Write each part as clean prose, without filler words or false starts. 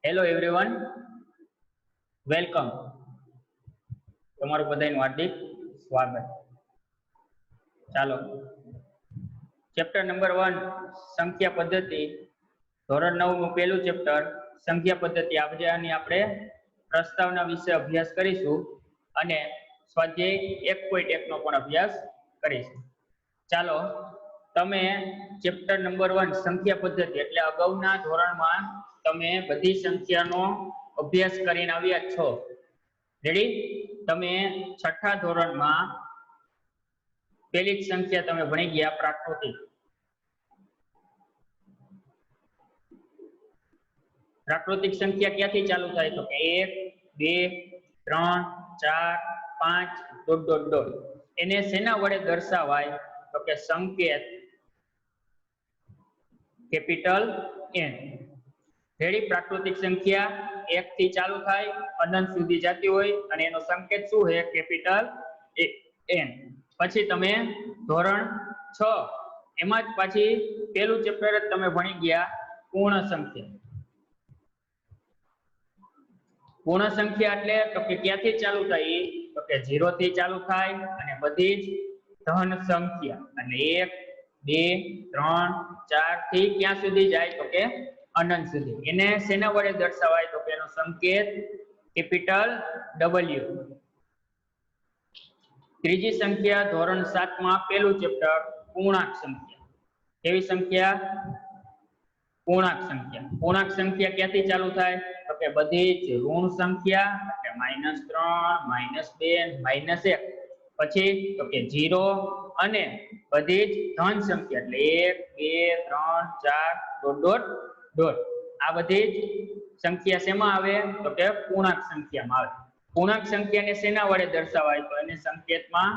Hello everyone, welcome. તમારું બધાનું હાર્દિક સ્વાગત. ચાલો, ચેપ્ટર નંબર 1 સંખ્યા પદ્ધતિ, ધોરણ 9 નું પહેલું ચેપ્ટર સંખ્યા પદ્ધતિ. આજે આપણે પ્રસ્તાવના વિશે અભ્યાસ કરીશું અને સ્વાધ્યાય 1.1 નો પણ અભ્યાસ કરીશું. ચાલો, તમે ચેપ્ટર નંબર 1 સંખ્યા પદ્ધતિ એટલે અગાઉના ધોરણમાં તમે બધી સંખ્યાનો અભ્યાસ કરીને આવ્યા છો. રેડી? તમે છઠ્ઠા ધોરણમાં પહેલી જ સંખ્યા તમે ભણી ગયા, પ્રાકૃતિક. પ્રાકૃતિક સંખ્યા ક્યાંથી ચાલુ થાય? તો કે 1 2 3 4 5 ... એને શેના વડે દર્શાવાય? તો કે સંકેત કેપિટલ N. રેડી? પ્રાકૃતિક સંખ્યા 1 થી ચાલુ થાય, અનંત સુધી જતી હોય અને એનો સંકેત શું છે? Capital N. પછી તમે ધોરણ 6 એમાં જ પાછી પહેલું ચેપ્ટર જ તમે ભણી ગયા, પૂર્ણ સંખ્યા. પૂર્ણ સંખ્યા એટલે તો કે ક્યાંથી ચાલુ થાય? તો કે 0 થી ચાલુ થાય અને બધી જ ધન સંખ્યા એટલે 1 2 3 4 થી ક્યાં સુધી જાય? તો કે અનંત સુધી. એને શેના વડે દર્શાવાય? તો કે એનો સંકેત કેપિટલ W. ત્રીજી સંખ્યા ધોરણ 7 માં પહેલું ચેપ્ટર પૂર્ણાંક સંખ્યા. કેવી સંખ્યા? પૂર્ણાંક સંખ્યા. પૂર્ણાંક સંખ્યા ક્યાંથી ચાલુ થાય? તો કે બધી જ ઋણ સંખ્યા એટલે -3 -2 -1. પછી તો કે 0 અને બધી જ ધન સંખ્યા એટલે 1 2 3 4 ... આ બધી જ સંખ્યા શેમાં આવે? તો કે પૂર્ણાંક સંખ્યામાં આવે. પૂર્ણાંક સંખ્યાને શેના વડે દર્શાવાય? તો એને સંકેતમાં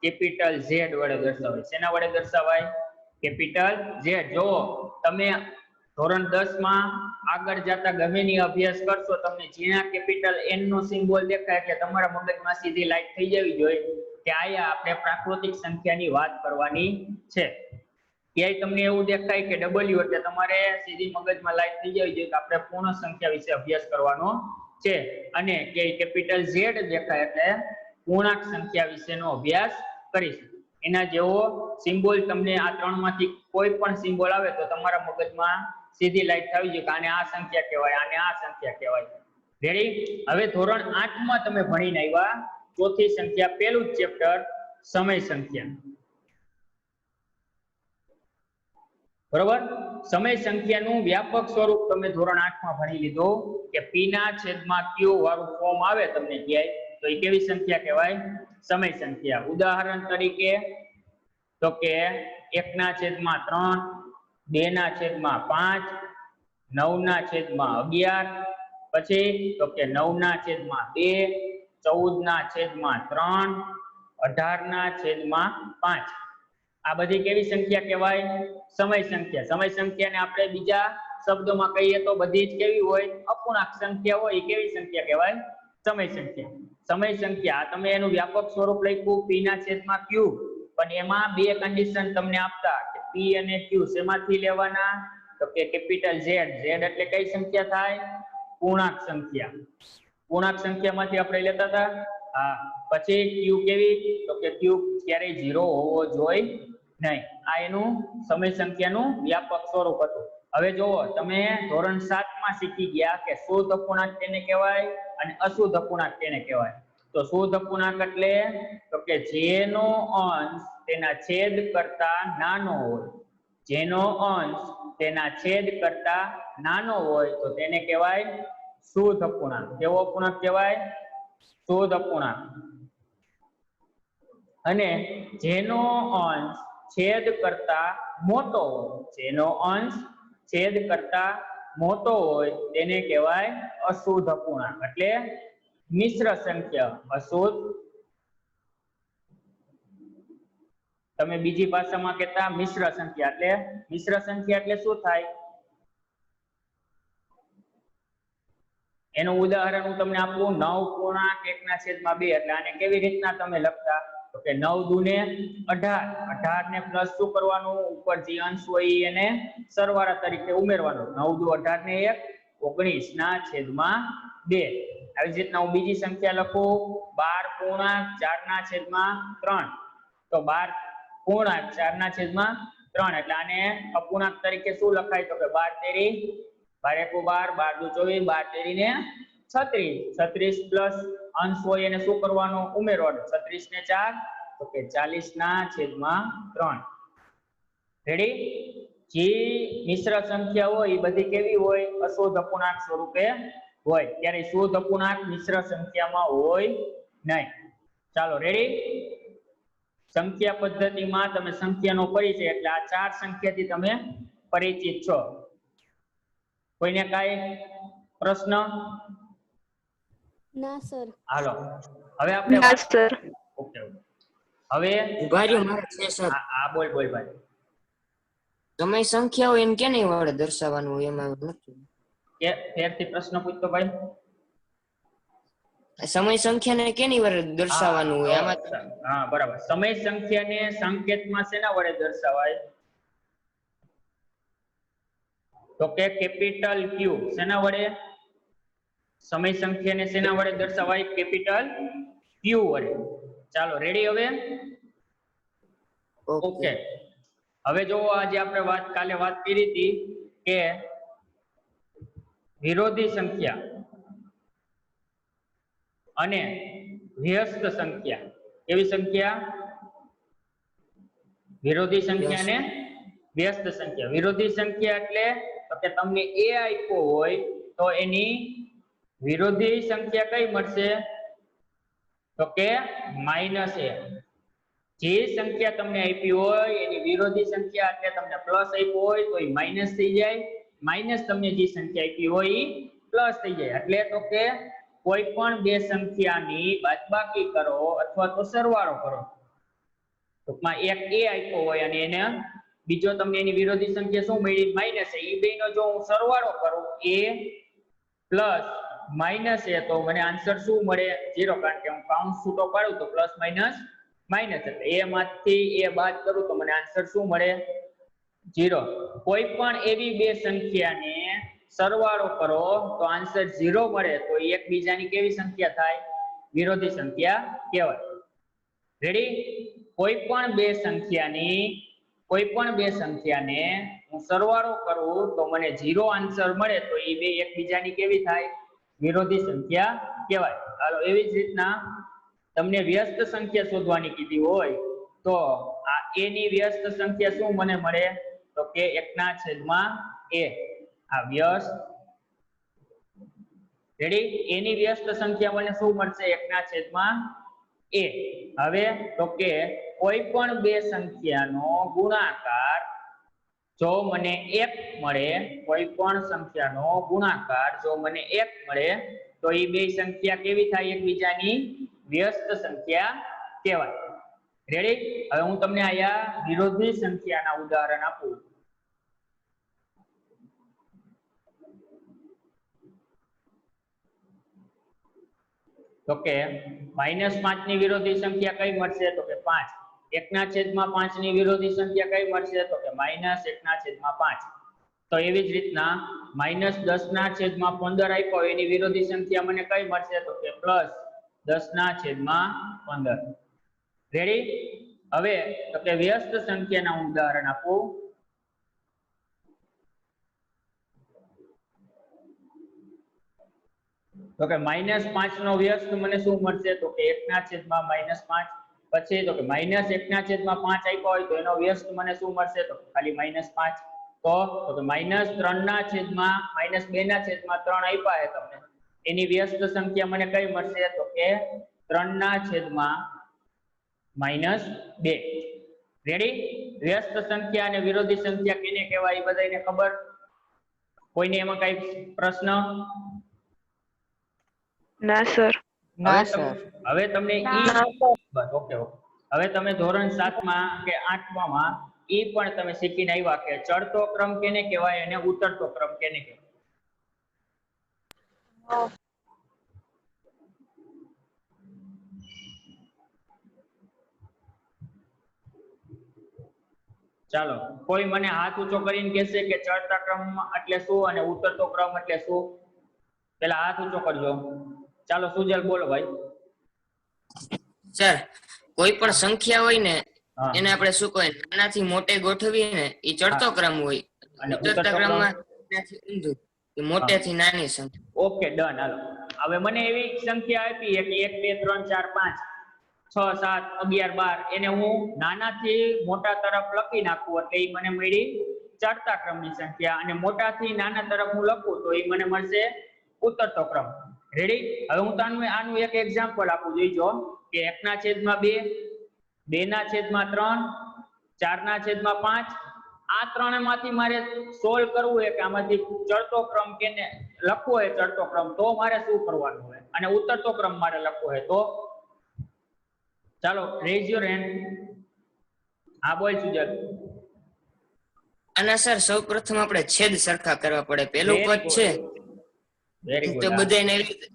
કેપિટલ Z વડે દર્શાવાય. શેના વડે દર્શાવાય? Capital Z. જો તમે ધોરણ 10 માં આગળ જતા ગમે ની અભ્યાસ કરશો, તમને જ્યાં કેપિટલ N નો સિમ્બોલ દેખાય એટલે તમારા મગજમાં સીધી લાઈટ થઈ જવી જોઈએ કે આયા આપણે પ્રાકૃતિક સંખ્યાની વાત કરવાની છે. ક્યાંય તમને એવું દેખાય કે W એટલે તમારે સીધી મગજમાં લાઈટ થઈ જવી જોઈએ કે આપણે પૂર્ણ સંખ્યા વિશે અભ્યાસ કરવાનો છે. અને ક્યાંય કેપિટલ Z દેખાય એટલે પૂર્ણાંક સંખ્યા વિશેનો અભ્યાસ કરીશું. એના જેવો સિમ્બોલ તમને આ ત્રણમાંથી કોઈ પણ સિમ્બોલ આવે તો તમારા મગજમાં સીધી લાઈટ થવી જોઈએ કે આને આ સંખ્યા કહેવાય, આને આ સંખ્યા કહેવાય. રેડી? હવે ધોરણ 8 માં તમે ભણીને આવ્યા ચોથી સંખ્યા, પહેલું જ ચેપ્ટર સમય સંખ્યા. બરોબર? સમય સંખ્યાનું વ્યાપક સ્વરૂપ તમે ધોરણ 8 માં ભણી લીધું કે P/Q વાળું ફોર્મ આવે તમને ક્યાંય તો એ કેવી સંખ્યા કહેવાય? સમય સંખ્યા. ઉદાહરણ તરીકે તો કે 1/3 2/5 9/11. પછી તો કે 9/2 14/3 18/5. આ બધી કેવી સંખ્યા કહેવાય? સમય સંખ્યા. સમય સંખ્યાને આપણે બીજા શબ્દોમાં કહીએ તો બધી જ કેવી હોય? અપૂર્ણાંક સંખ્યા હોય. એ કેવી સંખ્યા કહેવાય? સમય સંખ્યા. સમય સંખ્યા તમે એનું વ્યાપક સ્વરૂપ લખ્યું P/Q, પણ એમાં બે કન્ડિશન તમને આપતા કે P અને Q શેમાંથી લેવાના? તો કે કેપિટલ Z. Z એટલે કઈ સંખ્યા થાય? પૂર્ણાંક સંખ્યા. પૂર્ણાંક સંખ્યામાંથી આપણે લેતા હતા. હા. પછી Q કેવી? તો કે Q ક્યારેય 0 હોવો જોઈએ નહીં. આ એનું સમય સંખ્યાનું વ્યાપક સ્વરૂપ હતું. હવે જુઓ, તમે ધોરણ 7 માં શીખી ગયા કે શુદ્ધ અપૂર્ણાંક કેને કહેવાય અને અશુદ્ધ અપૂર્ણાંક કેને કહેવાય. તો શુદ્ધ અપૂર્ણાંક એટલે તો કે જેનો અંશ તેના છેદ કરતા નાનો હોય. જેનો અંશ તેના છેદ કરતા નાનો હોય તો તેને કહેવાય શુદ્ધ અપૂર્ણાંક. કેવો અપૂર્ણાંક કહેવાય? શુદ્ધ અપૂર્ણાંક. અને જેનો અંશ છેદ કરતા મોટો હોય, જેનો અંશ છેદ કરતા મોટો હોય તેને કહેવાય અશુદ્ધ અપૂર્ણાંક એટલે મિશ્ર સંખ્યા. અશુદ્ધ. તમે બીજી ભાષામાં કહેતા મિશ્ર સંખ્યા. એટલે મિશ્ર સંખ્યા એટલે શું થાય? એનું ઉદાહરણ હું તમને આપું. 9.1/2 એટલે આને કેવી રીતના તમે લખતા? તો કે 9 દુ ને 18. 18 ને પ્લસ શું કરવાનું? ઉપર જે અંશ હોય એને સરવાળા તરીકે ઉમેરવાનો. 9 દુ 18 ને 1 19/2. આવી જ રીતના હું બીજી સંખ્યા લખું 12/4/3. તો 12/4/3 એટલે આને અપૂર્ણાંક તરીકે શું લખાય તો કે 12 તેરી 12 × 1 = 12, 12 તેરી ને 36, 36 પ્લસ અંશ હોય એને શું કરવાનો ઉમેરવાનો 36 ને 4 તો કે 40/3. રેડી? જે મિશ્ર સંખ્યા હોય એ બધી કેવી હોય અશુદ્ધ અપૂર્ણાંક સ્વરૂપે હોય, ત્યારે શુદ્ધ અપૂર્ણાંક મિશ્ર સંખ્યામાં હોય નહીં. ચાલો રેડી? સંખ્યા પદ્ધતિમાં તમે સંખ્યાનો પરિચય એટલે આ 4 સંખ્યાથી તમે પરિચિત છો. કોઈને કાંઈ પ્રશ્ન? ના સર. હાલો હવે આપણે ના સર. ઓકે હવે ઉભાર્યો મારે છે સર. હા બોલ ભાઈ. સમય સંખ્યાઓ એમ કેની વડે દર્શાવવાનું હોય એમાં નથી કે ફેરથી પ્રશ્ન પૂછતો ભાઈ. સમય સંખ્યાને કેની વડે દર્શાવવાનું હોય આમાં? હા બરાબર. સમય સંખ્યાને સંકેતમાં શેના વડે દર્શાવાય તો કે કેપિટલ ક્યુ. શેના વડે? સમય સંખ્યાને શેના વડે દર્શાવાય? કેપિટલ ક્યુ વડે. ચાલો રેડી? હવે ઓકે. હવે જો આજે આપણે કાલે વાત કરી હતી કે વિરોધી સંખ્યા અને વ્યસ્ત સંખ્યા. કેવી સંખ્યા? વિરોધી સંખ્યા અને વ્યસ્ત સંખ્યા. વિરોધી સંખ્યા એટલે તો કે તમને a આપ્યો હોય તો એની વિરોધી સંખ્યા કઈ મળશે તો કે -a. જે સંખ્યા તમને આપી હોય એની વિરોધી સંખ્યા એટલે તમને પ્લસ આપ્યો હોય તો એ માઈનસ થઈ જાય, માઈનસ તમને જે સંખ્યા આપી હોય એ પ્લસ થઈ જાય. એટલે તો કે કોઈ પણ બે સંખ્યાની બાદબાકી કરો અથવા તો સરવાળો કરો. ટૂંકમાં એક a આપ્યો હોય અને એને બીજો તમને એની વિરોધી સંખ્યા શું મળી માઈનસ a. એ બેનો જો હું સરવાળો કરું a પ્લસ માઈનસ a તો મને આન્સર શું મળે 0, કારણ કે હું કાઉન્ટ છૂટો પાડું તો પ્લસ માઈનસ માઈનસ એટલે a માંથી a બાદ કરું તો મને આન્સર શું મળે 0. કોઈ પણ એવી બે સંખ્યાને સરવાળો કરો તો આન્સર 0 મળે તો એકબીજાની કેવી સંખ્યા થાય? વિરોધી સંખ્યા કહેવાય. રેડી? કોઈ પણ બે સંખ્યાને હું સરવાળો કરું તો મને 0 આન્સર મળે તો એ બે એકબીજાની કેવી થાય? વિરોધી સંખ્યા કહેવાય. હાલો એવી જ રીતના તમને વ્યસ્ત સંખ્યા શોધવાની કીધી હોય તો આ a ની વ્યસ્ત સંખ્યા શું મને મળે તો કે 1/a. આ વ્યસ્ત. રેડી? a ની વ્યસ્ત સંખ્યા મને શું મળશે 1/a. હવે તો કે કોઈ પણ બે સંખ્યાનો ગુણાકાર જો મને 1 મળે, કોઈ પણ સંખ્યાનો ગુણાકાર જો મને 1 મળે તો એ બે સંખ્યા કેવી થાય? એકબીજાની વ્યસ્ત સંખ્યા કહેવાય. રેડી? હવે હું તમને આયા વિરોધી સંખ્યાના ઉદાહરણ આપું. તો કે -5 ની વિરોધી સંખ્યા કઈ મળશે તો કે 5. 1/5 ની વિરોધી સંખ્યા કઈ મળશે તો કે -1/5. તો એવી જ રીતના -10/15 આપ્યો એની વિરોધી સંખ્યા મને કઈ મળશે તો કે +10/15. રેડી? હવે તો કે વ્યસ્ત સંખ્યાના ઉદાહરણ આપું. તો કે -5 નો વ્યસ્ત મને શું મળશે તો કે 1/5. પછી તો કે -1/5 આપ્યો હોય તો એનો વ્યસ્ત મને શું મળશે તો ખાલી -5. તો કે -2/3 આપ્યા છે તમને, એની વ્યસ્ત સંખ્યા મને કઈ મળશે તો કે 3/-2. રેડી? વ્યસ્ત સંખ્યા અને વિરોધી સંખ્યા કેને કહેવાય એ બધાને ખબર? કોઈને એમાં કઈ પ્રશ્ન? ના સર. હવે તમને ઓકે. હવે તમે ધોરણ 7 માં કે 8 માં ઈ પણ તમે શીખીને આવ્યા કે ચડતો ક્રમ કેને કહેવાય અને ઉતરતો ક્રમ કેને કહેવાય? ચાલો કોઈ મને હાથ ઊંચો કરીને કહેશે કે ચડતા ક્રમ એટલે શું અને ઉતરતો ક્રમ એટલે શું? પેલા હાથ ઊંચો કરજો. ચાલો સુજલ બોલો ભાઈ. સર કોઈ પણ સંખ્યા હોય ને હા. એને આપણે શું કહેવાય, નાનાથી મોટે ગોઠવીએ ને એ ચડતો ક્રમ હોય, અને ઉતરતા ક્રમમાં નાનાથી ઊંધું એ મોટેથી નાની સંખ્યા. Okay done. હાલો હવે મને એવી સંખ્યા આપી કે 1 2 3 4 5 6 7 11 12 એને હું નાનાથી મોટા તરફ લખી નાખું એટલે એ મને મળી ચડતા ક્રમની સંખ્યા, અને મોટાથી નાના તરફ હું લખું તો એ મને મળશે ઉતરતો ક્રમ. રેડી? હવે હું તમને આનું એક એક્ઝામ્પલ આપું, જોઈજો કે 1/2, 2/3, 4/5 આ ત્રણેયમાંથી મારે સોલ્વ કરવું હોય કે આમાંથી ચડતો ક્રમ કેને લખવો હોય ચડતો ક્રમ, તો મારે શું કરવાનું હોય, અને ઉતરતો ક્રમ મારે લખવો હોય તો ચાલો રેઝ યોર હેન્ડ. હા બોલ સુજલ. આના સર સૌપ્રથમ આપણે છેદ સરખા કરવા પડે. પેલું પદ છે વેરી તો ગુડ. બધાને એવી રીતે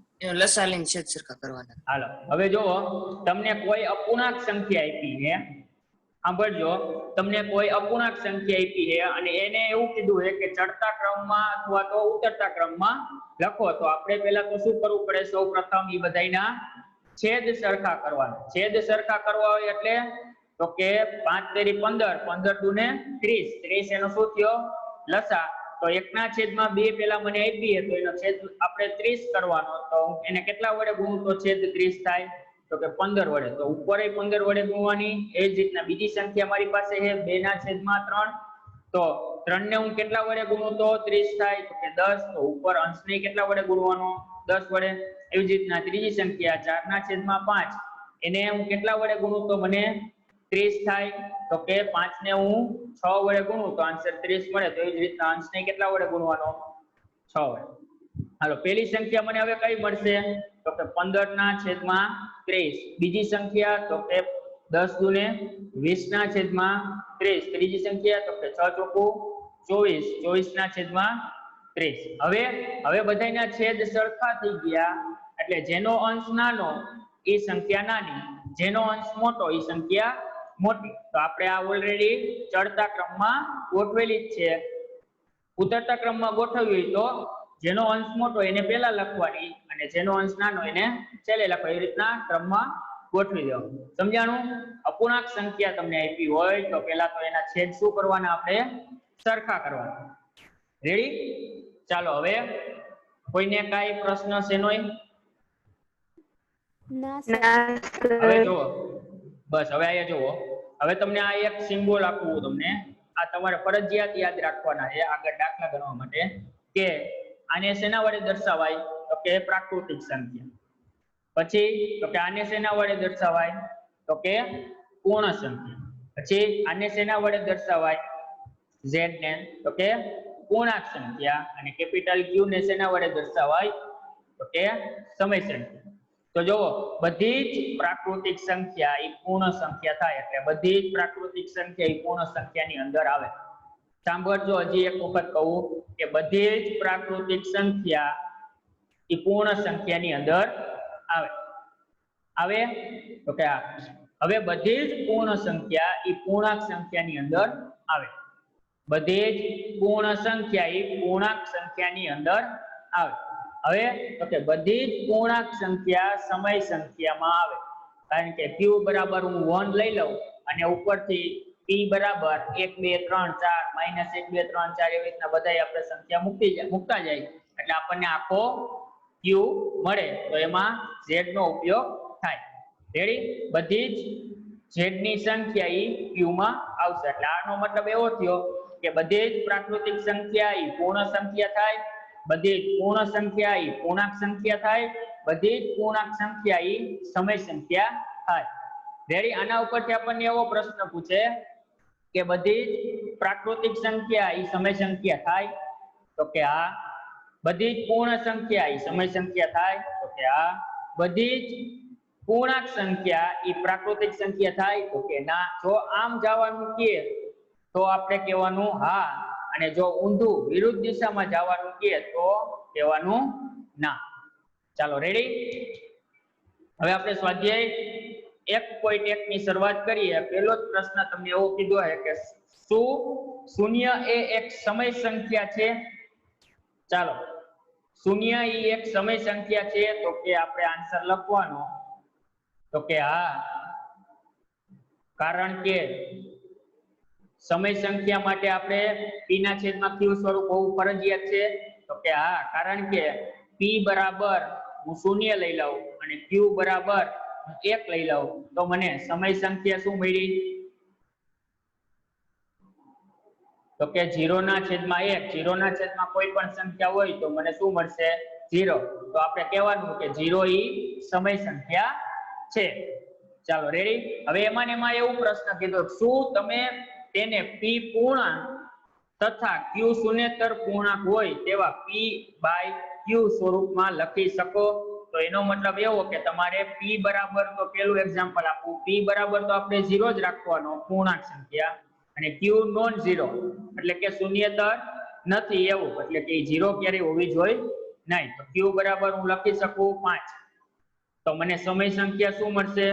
લસા લઈને છેદ સરખા કરવાના. હાલો હવે જુઓ, તમને કોઈ અપૂર્ણાંક સંખ્યા આપી છે, સાંભળજો, તમને કોઈ અપૂર્ણાંક સંખ્યા આપી છે અને એને એવું કીધું છે કે ચડતા ક્રમમાં અથવા તો ઉતરતા ક્રમમાં લખો, તો આપણે પહેલા તો શું કરવું પડે? સૌપ્રથમ એ બધાયના છેદ સરખા કરવાના. છેદ સરખા કરવા હોય એટલે તો કે 5 તેરી 15, 15 દુને 30, 30 એનો શું થયો? લસા. તો 1/2 પેલા મને આપી તો એનો છેદ આપણે 30 કરવાનો, તો એને કેટલા વડે ગુણું તો છેદ 30 થાય? તો કે 15 વડે. તો ઉપર 15 વડે ગુણવાની. એ જ રીતના બીજી સંખ્યા મારી પાસે છે 2/3, તો 3 ને હું કેટલા વડે ગુણું તો 30 થાય? તો કે 10. તો ઉપર અંશને કેટલા વડે ગુણવાનો? 10 વડે. એવી જ રીતના ત્રીજી સંખ્યા 4/5, એને હું કેટલા વડે ગુણું તો મને 30 થાય? તો કે 5 ને હું 6 વડે ગુણું તો આન્સર 30 મળે. તો એવી જ રીતના અંશને કેટલા વડે ગુણવાનો? 6 વડે. હાલો પેલી સંખ્યા મને હવે કઈ મળશે? તો કે 15/30. બીજી સંખ્યા તો કે 10 દુને 20/30. ત્રીજી સંખ્યા તો કે 6 ચોકું 24, 24/30. હવે બધાયના છેદ સરખા થઈ ગયા એટલે જેનો અંશ નાનો એ સંખ્યા નાની, જેનો અંશ મોટો એ સંખ્યા મોટી. તો આપણે આ ઓલરેડી ચડતા ક્રમમાં ગોઠવેલી જ છે. ઉતરતા ક્રમમાં ગોઠવવી તો જેનો અંશ મોટો એને પહેલા લખવાની અને જેનો અંશ નાનો એને છેલ્લે લખવાની. એ રીતના ક્રમમાં ગોઠવી દેવાનું. સમજાણું? અપૂર્ણાંક સંખ્યા તમને આપી હોય તો પહેલા તો એના છેદ શું કરવાના? આપણે સરખા કરવાના. રેડી? ચાલો હવે કોઈને કાઈ પ્રશ્ન છે નોય? ના સર. હવે જુઓ, બસ હવે અહીંયા જુઓ, હવે તમને આ એક સિમ્બોલ આપવું, તમને આ તમારે ફરજિયાત યાદ રાખવાના છે આગળ દાખલા ગણવા માટે, કે આને શેના વડે દર્શાવાય? તો કે પ્રાકૃતિક સંખ્યા. પછી તો કે આને શેના વડે દર્શાવાય? તો કે પૂર્ણ સંખ્યા. પછી આને શેના વડે દર્શાવાય? z ને તો કે પૂર્ણાંક સંખ્યા. અને કેપિટલ Q ને શેના વડે દર્શાવાય? તો કે સમય સંખ્યા. તો જો બધી જ પ્રાકૃતિક સંખ્યા એ પૂર્ણ સંખ્યા થાય, એટલે બધી જ પ્રાકૃતિક સંખ્યા એ પૂર્ણ સંખ્યાની અંદર આવે. સાંભળજો, હજી એક વખત કહું કે બધી જ પ્રાકૃતિક સંખ્યા એ પૂર્ણ સંખ્યાની અંદર આવે. આવે તો કે હવે બધી જ પૂર્ણ સંખ્યા એ પૂર્ણાંક સંખ્યાની અંદર આવે. બધી જ પૂર્ણ સંખ્યા એ પૂર્ણાંક સંખ્યાની અંદર આવે. હવે તો કે બધી જ પૂર્ણાંક સંખ્યા સમય સંખ્યામાં આવે. કારણ કે q બરાબર હું 1 લઈ લઉં અને ઉપરથી p બરાબર 1 2 3 4 -1 2 3 4 એવી રીતના બધા આપણે સંખ્યા મૂકતા જાય એટલે આપણને આખો q મળે. તો એમાં z નો ઉપયોગ થાય. રેડી? બધી જ z ની સંખ્યા ઈ q માં આવશે. એટલે આનો મતલબ એવો થયો કે બધી જ પ્રાકૃતિક સંખ્યા ઈ પૂર્ણ સંખ્યા થાય, બધી જ પૂર્ણ સંખ્યા ઈ પૂર્ણાંક સંખ્યા થાય, બધી જ પૂર્ણાંક સંખ્યા ઈ સમય સંખ્યા થાય. રેડી? આના ઉપરથી આપણને એવો પ્રશ્ન પૂછે કે બધી જ પ્રાકૃતિક સંખ્યા ઈ સમય સંખ્યા થાય? તો કે હા. બધી જ પૂર્ણ સંખ્યા ઈ સમય સંખ્યા થાય? તો કે હા. બધી જ પૂર્ણાંક સંખ્યા ઈ પ્રાકૃતિક સંખ્યા થાય? તો કે ના. જો આમ જવાનું કે તો આપણે કહેવાનું હા, અને જો ઊંધું વિરુદ્ધ દિશામાં જવાનું કે તો કહેવાનું ના. ચાલો રેડી? હવે આપણે સ્વાધ્યાય 1.1 ની શરૂઆત કરીએ. પહેલો જ પ્રશ્ન તમને એવો કીધો છે કે શું શૂન્ય એ એક સમય સંખ્યા છે? ચાલો, શૂન્ય એ એક સમય સંખ્યા છે તો કે આપણે આન્સર લખવાનો તો કે હા, કારણ કે સમય સંખ્યા માટે આપણે p ના છેદમાં q સ્વરૂપ હોવું ફરજિયાત છે. તો કે હા, કારણ કે p બરાબર હું શૂન્ય લઈ લઉં અને q બરાબર 1 લઈ લઉં તો મને સમય સંખ્યા શું મળી? તો કે 0 ના છેદમાં 1. 0 ના છેદમાં કોઈ પણ સંખ્યા હોય તો મને શું મળશે? 0. તો આપણે કહેવાનું કે 0 ઈ સમય સંખ્યા છે. ચાલો રેડી. હવે એમાં ને એમાં એવું પ્રશ્ન કીધો, શું તમે તેને p પૂર્ણાંક તથા q શૂન્યેતર પૂર્ણાંક હોય તેવા p/q સ્વરૂપમાં લખી શકો? તો એનો મતલબ એવો કે તમારે p બરાબર, તો પેલું એક્ઝામ્પલ આપું, p બરાબર તો આપણે 0 જ રાખવાનો પૂર્ણાંક સંખ્યા અને q નોન ઝીરો એટલે કે શૂન્યેતર નથી એવું, એટલે કે 0 ક્યારેય હોવી જોઈએ નહીં. તો q બરાબર હું લખી શકું 5. તો મને સમય સંખ્યા શું મળશે?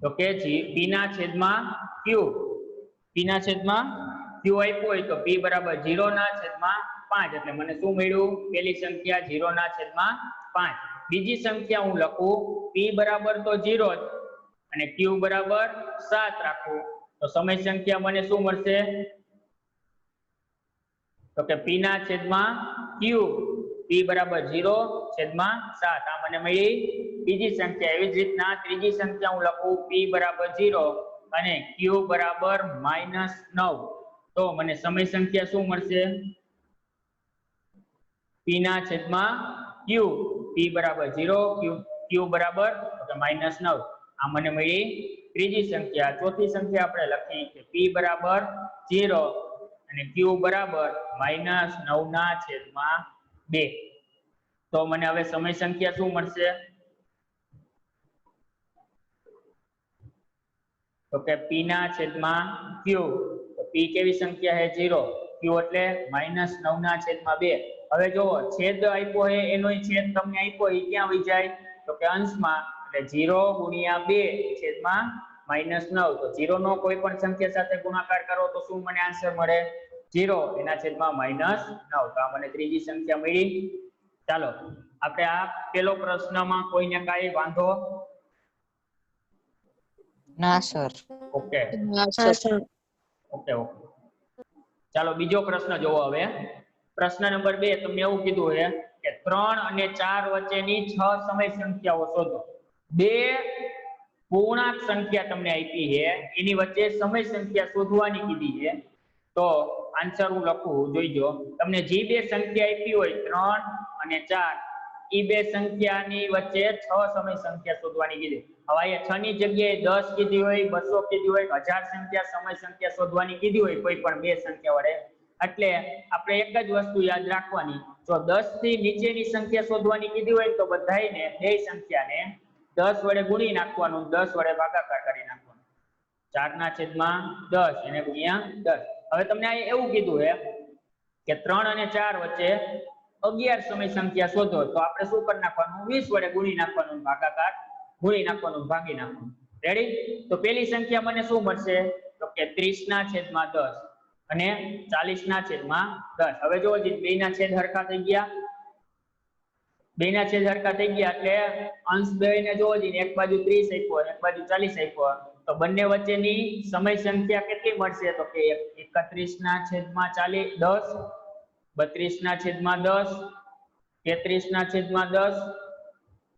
તો કે p ના છેદમાં q. p ના છેદમાં q આપ્યો હોય તો p બરાબર 0 ના છેદમાં 5 એટલે મને શું મળ્યું? પહેલી સંખ્યા 0 ના છેદમાં 5. બીજી સંખ્યા હું લખું p બરાબર તો 0 જ અને q બરાબર 7 રાખું તો સમય સંખ્યા મને શું મળશે? તો કે p ના છેદમાં q, p બરાબર 0 છેદમાં 7 આ મને મળી બીજી સંખ્યા. એવી જ રીતના ત્રીજી સંખ્યા હું લખું p બરાબર 0 અને q બરાબર -9 તો મને સમય સંખ્યા શું મળશે? p ના છેદમાં q, p બરાબર 0, q બરાબર -9 આ મને મળી ત્રીજી સંખ્યા. ચોથી સંખ્યા આપણે લખી કે p બરાબર 0 અને q બરાબર -9 ના છેદમાં 2 તો મને હવે સમય સંખ્યા શું મળશે? તો કે p ના છેદમાં q. તો p કેવી સંખ્યા છે? 0. q એટલે -9 ના છેદમાં 2. હવે જો છેદ આપ્યો છે એનો છેદ તમને આપ્યો એ ક્યાં વહી જાય? તો કે અંશમાં, એટલે 0 ગુણ્યા 2 છેદમાં -9. તો 0 નો કોઈ પણ સંખ્યા સાથે ગુણાકાર કરો તો શું મને આન્સર મળે? 0 એના છેદમાં -9. તો આ મને ત્રીજી સંખ્યા મળી. ચાલો આપણે આ પેલો પ્રશ્નમાં કોઈને કાંઈ વાંધો? ના સર. ઓકે હા સર. ઓકે. ચાલો બીજો પ્રશ્ન જોવો હવે. પ્રશ્ન નંબર 2 તમને એવું કીધું છે કે 3 અને 4 વચ્ચેની 6 સમય સંખ્યાઓ શોધો. બે પૂર્ણાંક સંખ્યા તમને આપી છે એની વચ્ચે સમય સંખ્યા શોધવાની કીધી છે. તો આન્સર હું લખું, જોઈજો. તમને જે બે સંખ્યા આપી હોય 3 અને 4 એ બે સંખ્યાની વચ્ચે 6 સમય સંખ્યા શોધવાની કીધી. હવે અહીંયા 6 ની જગ્યાએ 10 કીધી હોય, 200 કીધી હોય, 1000 સંખ્યા સમય સંખ્યા શોધવાની કીધી હોય કોઈ પણ બે સંખ્યા વડે, એટલે આપણે એક જ વસ્તુ યાદ રાખવાની, જો 10 થી નીચેની સંખ્યા શોધવાની કીધી હોય તો બધાયને બે સંખ્યાને 10 વડે ગુણી નાખવાનું, 10 વડે ભાગાકાર કરી નાખવાનું. 4 ના છેદમાં 10 એને ગુણ્યા 10. હવે તમને આ એવું કીધું છે કે 3 અને 4 વચ્ચે 11 સમય સંખ્યા શોધો તો આપણે શું કરી નાખવાનું? 20 વડે ગુણી નાખવાનું, ભાગાકાર ગુણી નાખવાનું, ભાગી નાખવાનું. રેડી? તો પેલી સંખ્યા મને શું મળશે? તો કે 30 ના છેદમાં 10 અને 40 ના છેદમાં 10. હવે જો બે ના છેદ હરખા થઈ ગયા, બે ના છેદ હરખા થઈ ગયા એટલે અંશ બેને જોવો જોઈએ, એક બાજુ 30 આપ્યો એક બાજુ 40 આપ્યો તો બંને વચ્ચેની સમય સંખ્યા કેટલી મળશે? તો કે 31 ના છેદમાં 40 10, 32 ના છેદમાં 10, 33 ના છેદમાં 10,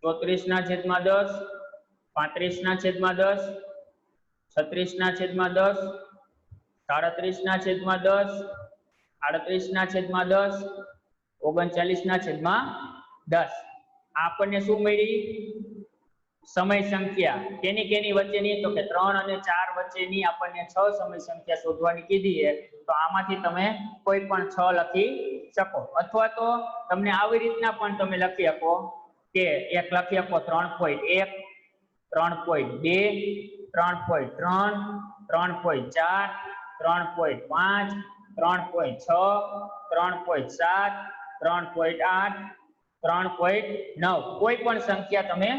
34 ના છેદમાં 10, 35 ના છેદમાં 10, 36 ના છેદમાં 10, 37 ના છેદમાં 10, 38 ના છેદમાં 10, 39 ના છેદમાં 10. આપણને શું મળી? સમય સંખ્યા. કેની કેની વચ્ચેની? તો કે 3 અને 4 વચ્ચેની આપણને 6 સમય સંખ્યા શોધવાની કીધી છે. તો આમાંથી તમે કોઈ પણ 6 લખી શકો, અથવા તો તમને આવી રીતના પણ તમે લખી શકો કે એક લખી શકો 3.1, 3.2, 3.3, 3.4, 3.5, 3.6, 3.7, 3.8, 3.9 કોઈ પણ સંખ્યા તમે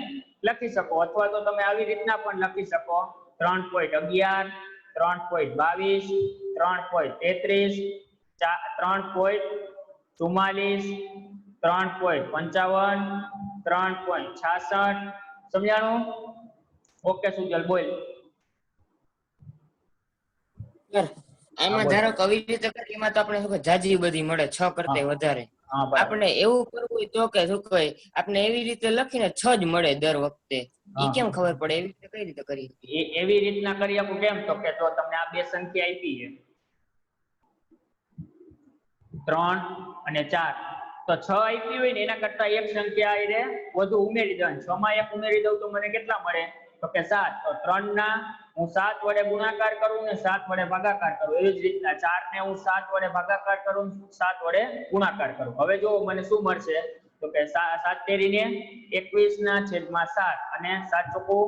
લખી શકો, અથવા તો તમે આવી રીતના પણ લખી શકો 3.11, 3.22, 3.33, 3.44, 3.55, 3.66. સમજાણું? ઓકે સુજલ બોલ. સર આમાં બોલ. ધારો કે આવી રીતે કરીએ એમાં તો આપણે શું કે જાજી બધી મળે 6 કરતા વધારે. હા બરાબર. આપણે એવું કરવું હોય તો કે શું કહેવાય આપણે એવી રીતે લખીને 6 જ મળે દર વખતે. ઈ કેમ ખબર પડે? એવી રીતે કઈ રીતે કરીએ? એવી રીતના કરી આપું કેમ, તો કે જો તમને આ બે સંખ્યા આપી છે 3 અને 4, તો 6 આપી હોય ને એના કરતા એક સંખ્યા આઈને વધુ ઉમેરી દેવાની. 6 માં 1 ઉમેરી દઉં તો મને કેટલા મળે? તો કે 7. તો 3 ના હું 7 વડે ગુણાકાર કરું ને 7 વડે ભાગાકાર કરું, એવી જ રીતના 4 ને હું 7 વડે ભાગાકાર કરું, 7 વડે ગુણાકાર કરું. હવે જો મને શું મળશે? તો કે 7 તેરીને 21 ના છેદમાં 7 અને 7 ચોકુ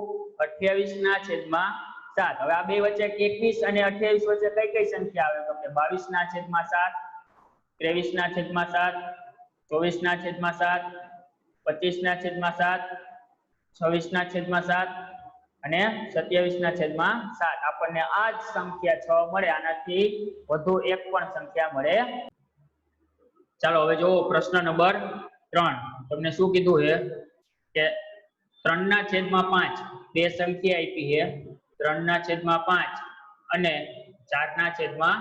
28 ના છેદમાં 7. હવે આ બે વચ્ચે 21 અને 28 વચ્ચે કઈ કઈ સંખ્યા આવે? તો કે 22 ના છેદમાં 7, 23 ના છેદમાં 7, 24 ના છેદમાં 7, 25 ના છેદમાં 7, 26 ના છેદમાં 7 અને 27 ના છેદમાં 7. આપણને આ જ સંખ્યા 6 મળે, આનાથી વધુ એક પણ સંખ્યા મળે. ચાલો હવે જો પ્રશ્ન નંબર 3. તમને શું કીધું છે કે 3 ના છેદમાં 5 બે સંખ્યા આપી છે, 3 ના છેદમાં 5 અને 4 ના છેદમાં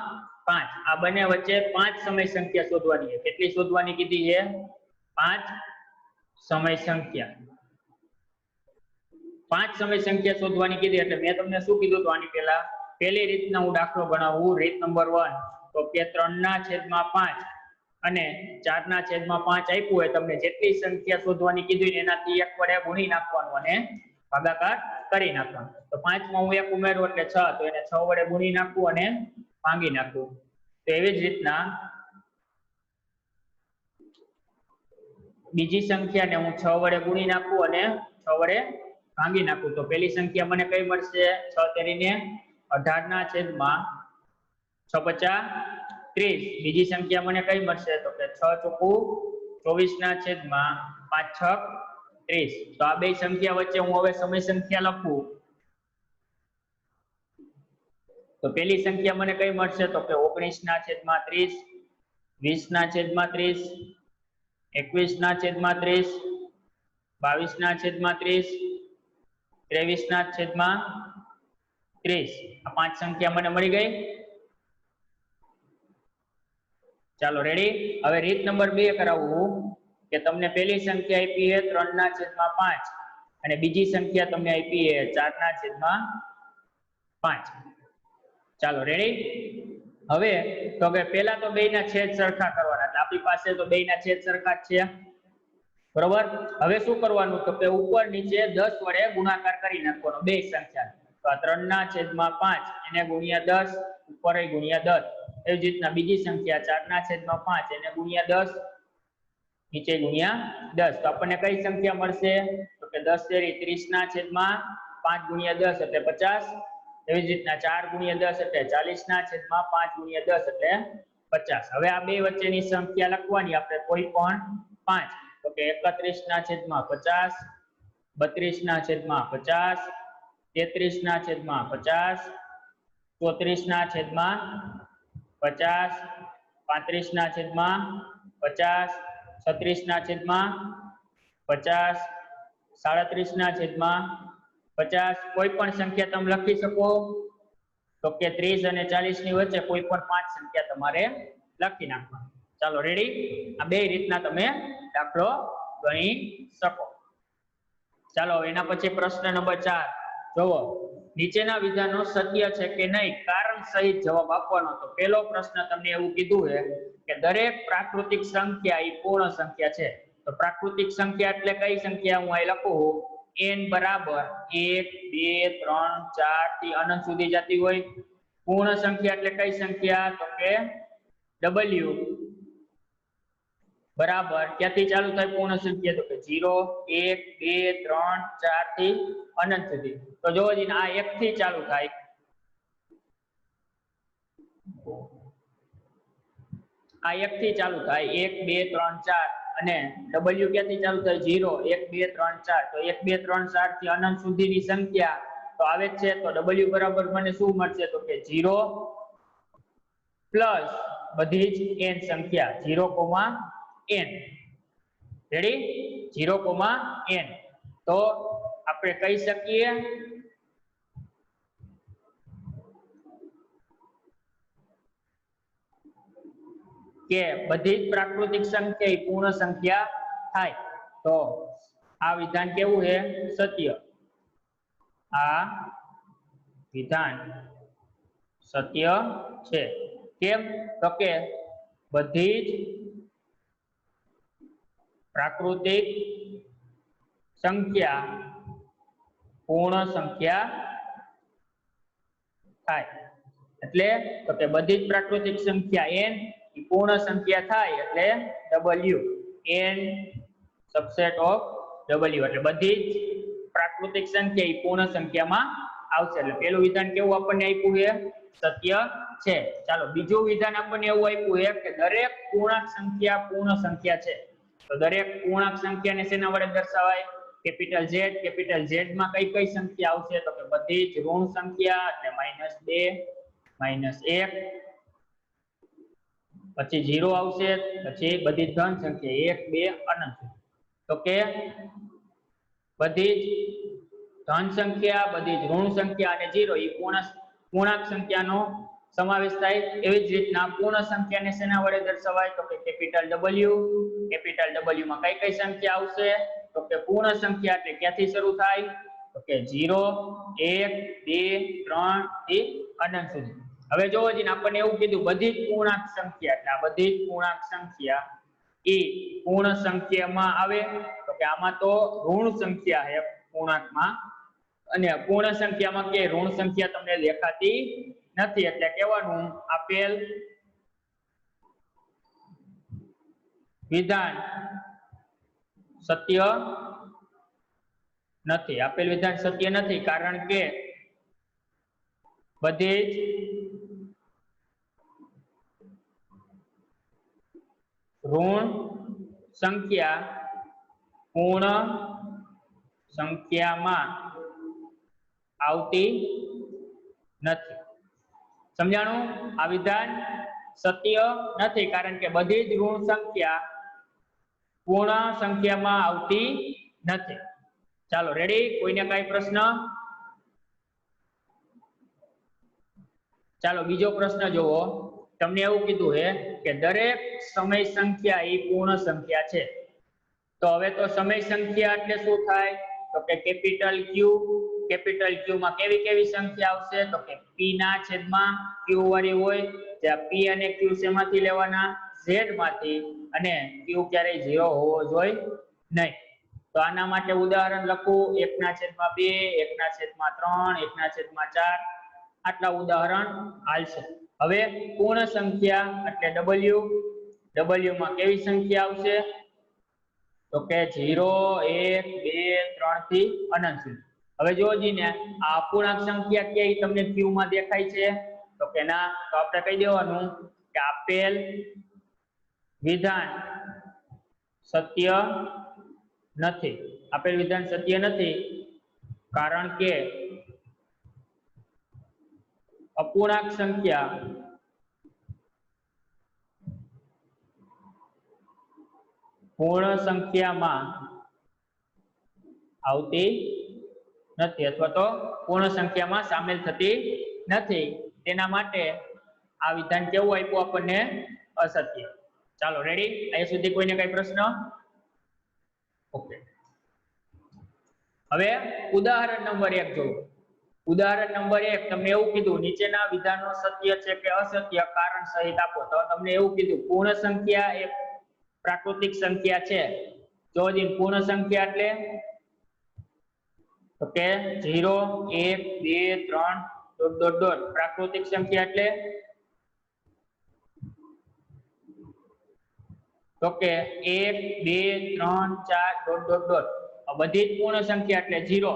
5. આ બંને વચ્ચે 5 સમય સંખ્યા શોધવાની છે. કેટલી શોધવાની કીધી છે? 5 સમય સંખ્યા. 5 સમય સંખ્યા શોધવાની કીધી. એટલે મેં તમને શું કીધું તો આની પહેલા પહેલી રીતના હું દાખલો ગણાવું. રીત નંબર 1 તો કે 3 ના છેદમાં 5 અને 4 ના છેદમાં 5 આપ્યું હોય, તમને જેટલી સંખ્યા શોધવાની કીધી એનાથી 1 વડે ગુણી નાખવાનું અને ભાગાકાર કરી નાખવાનું. તો 5 માં હું 1 ઉમેરું એટલે 6, તો એને 6 વડે ગુણી નાખવું અને ભાંગી નાખવું. તો એવી જ રીતના બીજી સંખ્યાને હું 6 વડે ગુણી નાખું અને 6 વડે ભાંગી નાખું. તો પહેલી સંખ્યા મને કઈ મળશે? 6 તેરીને 18 ના છેદમાં 6 પચા 30. બીજી સંખ્યા મને કઈ મળશે? તો કે 6 ચોકુ 24 ના છેદમાં 5 છક 30. તો આ બે સંખ્યા વચ્ચે હું હવે સમય સંખ્યા લખું તો પહેલી સંખ્યા મને કઈ મળશે? તો કે 19 ના છેદમાં 30, 20 ના છેદમાં 30, 21 ના છેદમાં 30, 22 ના છેદમાં 30, 23 ના છેદમાં 30. આ 5 સંખ્યા મને મળી ગઈ. ચાલો રેડી. હવે રીત નંબર 2 કરાવું કે તમને પહેલી સંખ્યા આપી છે 3 ના છેદમાં 5 અને બીજી સંખ્યા તમને આપી છે 4 ના છેદમાં 5. ચાલો રેડી. હવે તો કે પહેલા તો બેયના છેદ સરખા કરવાના. એટલે આપણી પાસે તો બેયના છેદ સરખા જ છે, બરોબર. હવે શું કરવાનું? તો કે ઉપર નીચે 10 વડે ગુણાકાર કરી નાખવાનો બે સંખ્યા. તો આ 3 ના છેદમાં 5 એને ગુણ્યા 10, ઉપર ગુણ્યા 10. એવી જ રીતના બીજી સંખ્યા 4 ના છેદમાં 5 એને ગુણ્યા 10, નીચે ગુણ્યા 10. તો આપણને કઈ સંખ્યા મળશે? તો કે 10 તેરી 30 ના છેદમાં 5 ગુણ્યા 10 એટલે 50. એવી જ રીતના 4 ગુણ્યા 10 એટલે 40 ના છેદમાં 5 ગુણ્યા 10 એટલે 50. હવે આ બે વચ્ચેની સંખ્યા લખવાની આપણે કોઈ પણ 5. તો કે 31 ના છેદમાં 50, 32 ના છેદમાં 50, 33 ના છેદમાં 50, 34 ના છેદમાં 50, 35 ના છેદમાં 50, 36 ના છેદમાં 50, 37 ના છેદમાં 50. કોઈ પણ સંખ્યા તમે લખી શકો. તો કે 30 અને 40 ની વચ્ચે કોઈ પણ 5 સંખ્યા તમારે લખી નાખવાની. ચાલો રેડી. આ બે રીતના તમે દાખલો ગણી શકો. ચાલો એના પછી પ્રશ્ન નંબર 4 જોવો. નીચેના વિધાનો સત્ય છે કે નહીં કારણ સહિત જવાબ આપવાનો. તો પહેલો પ્રશ્ન તમને એવું કીધું છે કે દરેક પ્રાકૃતિક સંખ્યા એ પૂર્ણ સંખ્યા છે. તો પ્રાકૃતિક સંખ્યા એટલે કઈ સંખ્યા? હું અહીં લખું n બરાબર 1, 2, 3, 4 થી અનંત સુધી જતી હોય. પૂર્ણ સંખ્યા એટલે કઈ સંખ્યા? તો કે w બરાબર ક્યાંથી ચાલુ થાય પૂર્ણ સંખ્યા? તો કે 0, 1, 2, 3, 4 થી અનંત સુધી. તો જોવો જી આ 1 થી ચાલુ થાય. આ 1 થી ચાલુ થાય 1, 2, 3, 4 અને w ક્યાંથી ચાલુ થાય 0 1 2 3 4 તો 1 2 3 4 થી અનંત સુધીની સંખ્યા તો આવે છે તો w બરાબર મને શું મળશે તો કે 0 પ્લસ બધી જ n સંખ્યા 0, n રેડી 0, n તો આપણે કહી શકીએ કે બધી જ પ્રાકૃતિક સંખ્યા એ પૂર્ણ સંખ્યા થાય તો આ વિધાન કેવું છે સત્ય આ વિધાન સત્ય છે કેમ તો કે બધી જ પ્રાકૃતિક સંખ્યા પૂર્ણ સંખ્યા થાય એટલે તો કે બધી જ પ્રાકૃતિક સંખ્યા n પૂર્ણ સંખ્યા થાય એટલે w n subset of w એટલે બધી જ પ્રાકૃતિક સંખ્યા એ પૂર્ણ સંખ્યામાં આવશે એટલે પેલું વિધાન કેવું આપણને આપ્યું છે સત્ય છે ચાલો બીજું વિધાન આપણને એવું આપ્યું છે કે દરેક પૂર્ણાંક સંખ્યા પૂર્ણ સંખ્યા છે તો દરેક પૂર્ણાંક સંખ્યાને શેના વડે દર્શાવાય કેપિટલ Z માં કઈ કઈ સંખ્યા આવશે તો કે બધી જ ઋણ સંખ્યા એટલે -2 -1 પછી 0 આવશે પછી બધી ધન સંખ્યા 1 2 અનંત તો કે બધી જ ધન સંખ્યા બધી જ ઋણ સંખ્યા અને 0 એ પૂર્ણાંક સંખ્યાનો સમાવેશ થાય એવી જ રીતના પૂર્ણ સંખ્યાને શેના વડે દર્શાવાય તો કે કેપિટલ W માં કઈ કઈ સંખ્યા આવશે તો કે પૂર્ણ સંખ્યા એટલે ક્યાંથી શરૂ થાય તો કે 0 1 2 3 થી અનંત સુધી હવે જોવો જીને આપણને એવું કીધું બધી જ પૂર્ણાંક સંખ્યા એટલે આ બધી જ પૂર્ણાંક સંખ્યા એ પૂર્ણ સંખ્યામાં આવે તો કે આમાં તો ઋણ સંખ્યા છે પૂર્ણાંકમાં અને પૂર્ણ સંખ્યામાં કે ઋણ સંખ્યા તમને દેખાતી નથી એટલે કહેવાનું આપેલ વિધાન સત્ય નથી આપેલ વિધાન સત્ય નથી કારણ કે બધી જ ઋણ સંખ્યા પૂર્ણ સંખ્યામાં આવતી નથી સમજાણું આ વિધાન સત્ય નથી કારણ કે બધી જ ઋણ સંખ્યા પૂર્ણ સંખ્યામાં આવતી નથી ચાલો રેડી કોઈને કઈ પ્રશ્ન ચાલો બીજો પ્રશ્ન જોવો તમને એવું કીધું છે કે દરેક સમય સંખ્યા એ પૂર્ણ સંખ્યા છે તો હવે તો સમય સંખ્યા એટલે શું થાય તો કે કેપિટલ Q માં કેવી સંખ્યા આવશે તો કે p ના છેદમાં q વાળી હોય જ્યાં p અને q શેમાંથી લેવાના z માંથી અને q ક્યારેય 0 હોવો જોઈએ નહીં તો આના માટે ઉદાહરણ લખું 1/2 1/3 1/4 આટલા ઉદાહરણ હાલશે હવે પૂર્ણ સંખ્યા એટલે w માં કેવી સંખ્યા આવશે તો કે 0 1 2 3 થી અનંત સુધી હવે જોજીને આ અપૂર્ણાંક સંખ્યા કે તમને q માં દેખાય છે તો કે ના તો આપણે કહી દેવાનું કે આપેલ વિધાન સત્ય નથી આપેલ વિધાન સત્ય નથી કારણ કે અપૂર્ણાંક સંખ્યા પૂર્ણ સંખ્યામાં આવતી નથી અથવા તો પૂર્ણ સંખ્યામાં સામેલ થતી નથી તેના માટે આ વિધાન કેવું આપ્યું આપણને અસત્ય ચાલો રેડી અહીંયા સુધી કોઈને કઈ પ્રશ્ન ઓકે હવે ઉદાહરણ નંબર 1 જોવો ઉદાહરણ નંબર 1 તમને એવું કીધું નીચેના વિધાનો સત્ય છે કે અસત્ય કારણ સહિત આપો તો તમને એવું કીધું પૂર્ણ સંખ્યા એ પ્રાકૃતિક સંખ્યા છે જો પૂર્ણ સંખ્યા એટલે તો કે 0 1 2 3 ... પ્રાકૃતિક સંખ્યા એટલે તો કે 1 2 3 4 ... બધી જ પૂર્ણ સંખ્યા એટલે 0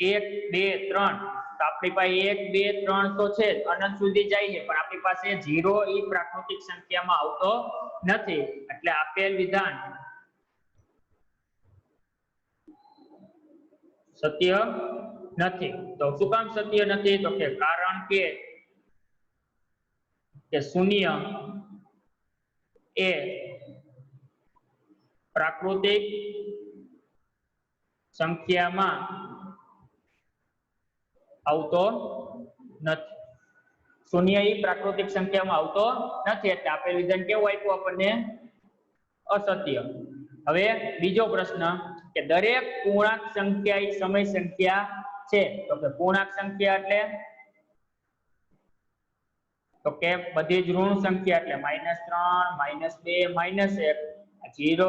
1 2 3 તો આપણી પાસે 1 2 3 તો છે અનંત સુધી જાય છે પણ આપણી પાસે 0 એ પ્રાકૃતિક સંખ્યામાં આવતો નથી એટલે આપેલ વિધાન સત્ય નથી. તો શું કામ સત્ય નથી? તો કે કારણ કે શૂન્ય એ પ્રાકૃતિક સંખ્યામાં આવતો નથી. શૂન્ય એ પ્રાકૃતિક સંખ્યામાં આવતો નથી, એટલે આપેલ વિધાન કેવું આપ્યું આપણને? અસત્ય. હવે બીજો પ્રશ્ન કે દરેક પૂર્ણાંક સંખ્યા એ સમય સંખ્યા છે. તો કે પૂર્ણાંક સંખ્યા એટલે તો કે બધી જ ઋણ સંખ્યા એટલે -3, -2, -1, 0,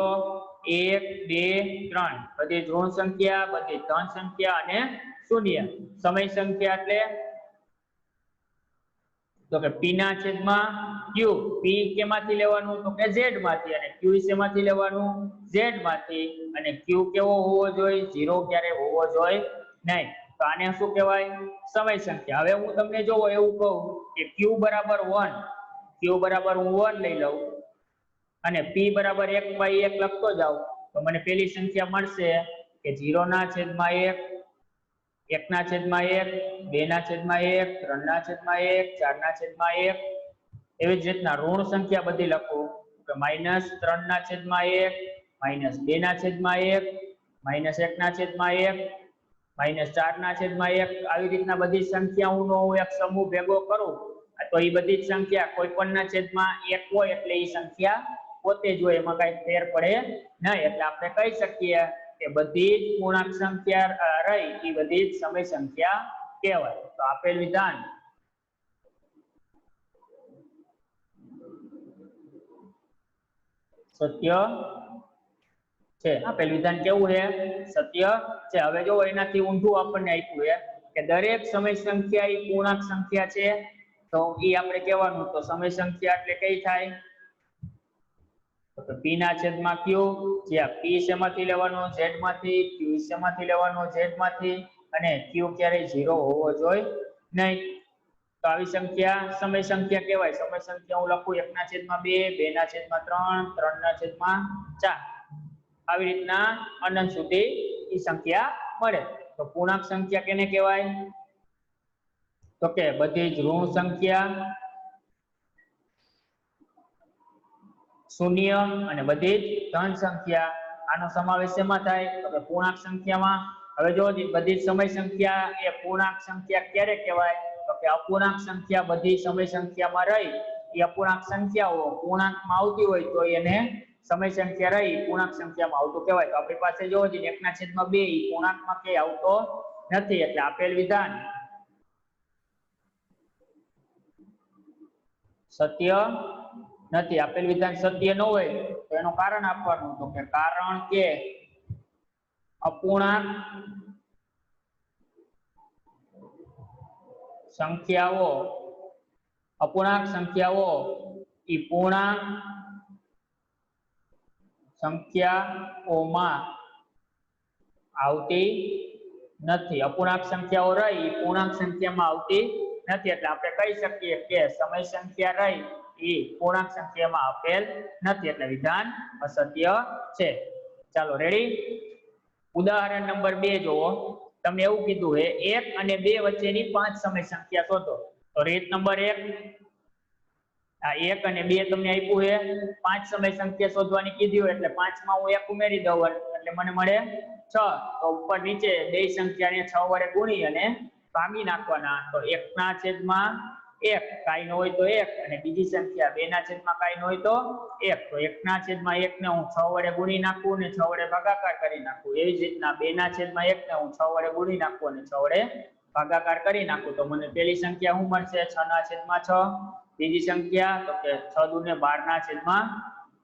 1, 2, 3 બધી જ ઋણ સંખ્યા, બધી ધન સંખ્યા અને શૂન્ય. સમય સંખ્યા એટલે તો કે p ના છેદમાં q. p કેમાંથી લેવાનું? તો કે z માંથી. અને q શેમાંથી લેવાનું? z માંથી. અને q કેવો હોવો જોઈએ? 0 ક્યારે હોવો જોઈએ નહીં. તો આને શું કહેવાય? સમય સંખ્યા. હવે હું તમને જો એવું કહું કે q બરાબર 1, q બરાબર હું 1 લઈ લઉં અને p બરાબર 1/1 લખતો જાઉં, તો મને પેલી સંખ્યા મળશે કે 0 ના છેદમાં 1, 1 ના છેદમાં 1, 2 ના છેદમાં 1, 3 ના છેદમાં 1, 4 ના છેદમાં 1. એવી જ રીતના ઋણ સંખ્યા બધી લખું કે -3 ના છેદમાં 1, -2 ના છેદમાં 1, -1 ના છેદમાં 1, -4 ના છેદમાં 1. આવી રીતના બધી સંખ્યાઓનો હું એક સમૂહ ભેગો કરું તો એ બધી જ સંખ્યા કોઈ પણ ના છેદમાં 1 હોય એટલે એ સંખ્યા પોતે જ હોય, એમાં કઈ ફેર પડે નહીં. એટલે આપણે કહી શકીએ કે બધી જ પૂર્ણાંક સંખ્યા રહી એ બધી જ સમય સંખ્યા કહેવાય. તો આપેલ વિધાન સત્ય છે. આપેલ વિધાન કેવું છે? સત્ય છે. હવે જો એનાથી ઊંધું આપણને આપ્યું છે કે દરેક સમય સંખ્યા એ પૂર્ણાંક સંખ્યા છે. તો એ આપણે કહેવાનું તો સમય સંખ્યા એટલે કઈ થાય? તો p ના છેદમાં q. જ્યાં p શેમાંથી લેવાનો? z માંથી. q શેમાંથી લેવાનો? z માંથી. અને q ક્યારેય 0 હોવો જોઈએ નહીં. તો આવી સંખ્યા સમય સંખ્યા કહેવાય. સમય સંખ્યા હું લખું 1 ના છેદમાં 2, 2 ના છેદમાં 3, 3 ના છેદમાં 4. આવી રીતના અનંત સુધી એ સંખ્યા મળે. તો પૂર્ણાંક સંખ્યા કેને કહેવાય? તો કે બધી જ ઋણ સંખ્યા, શૂન્ય અને બધી જ ધન સંખ્યા. આનો સમાવેશ શેમાં થાય? તો કે પૂર્ણાંક સંખ્યામાં. હવે જો બધી જ સમય સંખ્યા એ પૂર્ણાંક સંખ્યા ક્યારે કહેવાય? તો કે અપૂર્ણાંક સંખ્યા બધી સમય સંખ્યામાં રહી એ અપૂર્ણાંક સંખ્યાઓ પૂર્ણાંકમાં આવતી હોય તો એને સમય સંખ્યા રહી પૂર્ણાંક સંખ્યામાં આવતું કહેવાય. તો આપણી પાસે જો 1 ના છેદમાં 2 એ પૂર્ણાંકમાં કે આવતો નથી, એટલે આપેલ વિધાન સત્ય નથી. આપેલ વિધાન સત્ય ન હોય તો એનું કારણ આપવાનું. તો કે કારણ કે અપૂર્ણાંક સંખ્યાઓ ઈ પૂર્ણાંક સંખ્યાઓમાં આવતી નથી. અપૂર્ણાંક સંખ્યાઓ રહી એ પૂર્ણાંક સંખ્યામાં આવતી નથી. એટલે આપણે કહી શકીએ કે સમય સંખ્યા રહી એ પૂર્ણાંક સંખ્યામાં આપેલ નથી. એટલે વિધાન અસત્ય છે. ચાલો રેડી. ઉદાહરણ નંબર 2 જોવો. તમને એવું કીધું છે 1 અને 2 વચ્ચેની 5 સમય સંખ્યા શોધો. તો રીત નંબર 1, આ 1 અને 2 તમને આપ્યું છે. 5 સમય સંખ્યા શોધવાની કીધી હોય એટલે 5 માં હું 1 ઉમેરી દઉં એટલે મને મળે 6. તો ઉપર નીચે બે સંખ્યાને 6 વડે ગુણી અને ભાગી નાખવાના. તો 1 ના છેદમાં 1 કાઈ ન હોય તો 1 અને બીજી સંખ્યા 2 ના છેદમાં કાઈ ન હોય તો 1. તો 1 ના છેદમાં 1 ને હું 6 વડે ગુણી નાખું અને 6 વડે ભાગાકાર કરી નાખું. એવી જ રીતના 2 ના છેદમાં 1 ને હું 6 વડે ગુણી નાખું અને 6 વડે ભાગાકાર કરી નાખું. તો મને પેલી સંખ્યા શું મળશે? 6 ના છેદમાં 6. બીજી સંખ્યા તો કે 6 દુ ને 12 ના છેદમાં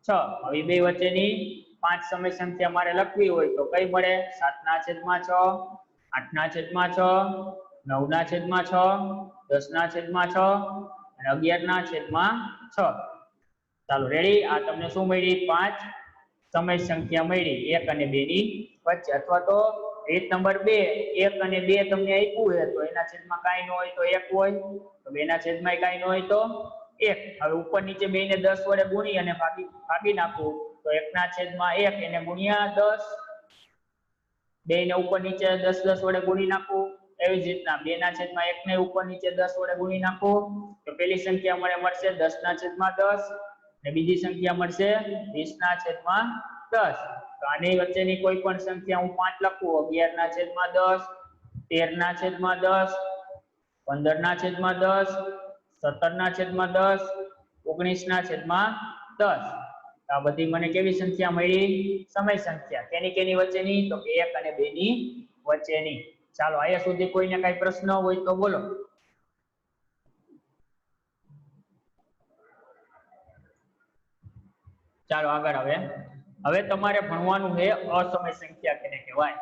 6. હવે બે વચ્ચેની 5 સમય સંખ્યા મારે લખવી હોય તો કઈ મળે? 7 ના છેદમાં 6, 8 ના છેદમાં 6, 9 ના છેદમાં 6, 10 ના છેદમાં 6 અને 11 ના છેદમાં 6. ચાલો રેડી. આ તમને શું મળી? 5 સમય સંખ્યા મળી 1 અને 2 ની વચ્ચે. અથવા તો રીત નંબર 2, 1 અને 2 તમને આપ્યું છે તો એના છેદમાં કાઈ ન હોય તો 1 હોય, તો 2 ના છેદમાં કાઈ ન હોય તો 1. હવે ઉપર નીચે બે ને 10 વડે ગુણી અને ભાગી નાખું. તો 1 ના છેદમાં 1 એને ગુણ્યા 10 2 ને ઉપર નીચે 10 વડે ગુણી નાખું, એવી જ રીતના 2/1 ને ઉપર નીચે 10 વડે ગુણી નાખું તો પેલી સંખ્યા મને મળશે 10/10 ને બીજી સંખ્યા મળશે 20/10. તો આની વચ્ચેની કોઈ પણ સંખ્યા હું 5 લખું 11/10, 13/10, 15/10, 17/10, 19/10. આ બધી મને કેવી સંખ્યા મળી? સમય સંખ્યા. કેની વચ્ચેની? તો 1 અને 2 ની વચ્ચેની. ચાલો અહીંયા સુધી કોઈને કઈ પ્રશ્ન હોય તો બોલો. ચાલો આગળ હવે તમારે ભણવાનું છે અસમય સંખ્યા કેને કહેવાય.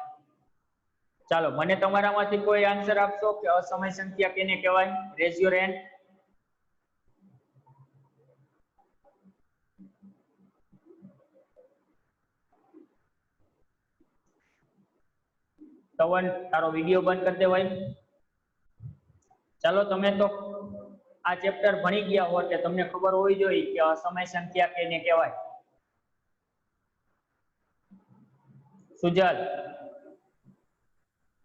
ચાલો મને તમારામાંથી કોઈ આન્સર આપશો કે અસમય સંખ્યા કેને કહેવાય? Rays your hand. તવન તારો વિડિયો બંધ કરી દેવાય. ચાલો તમે તો આ ચેપ્ટર ભણી ગયા હો એટલે તમને ખબર હોવી જોઈએ કે અસમય સંખ્યા કેને કહેવાય. સુજલ.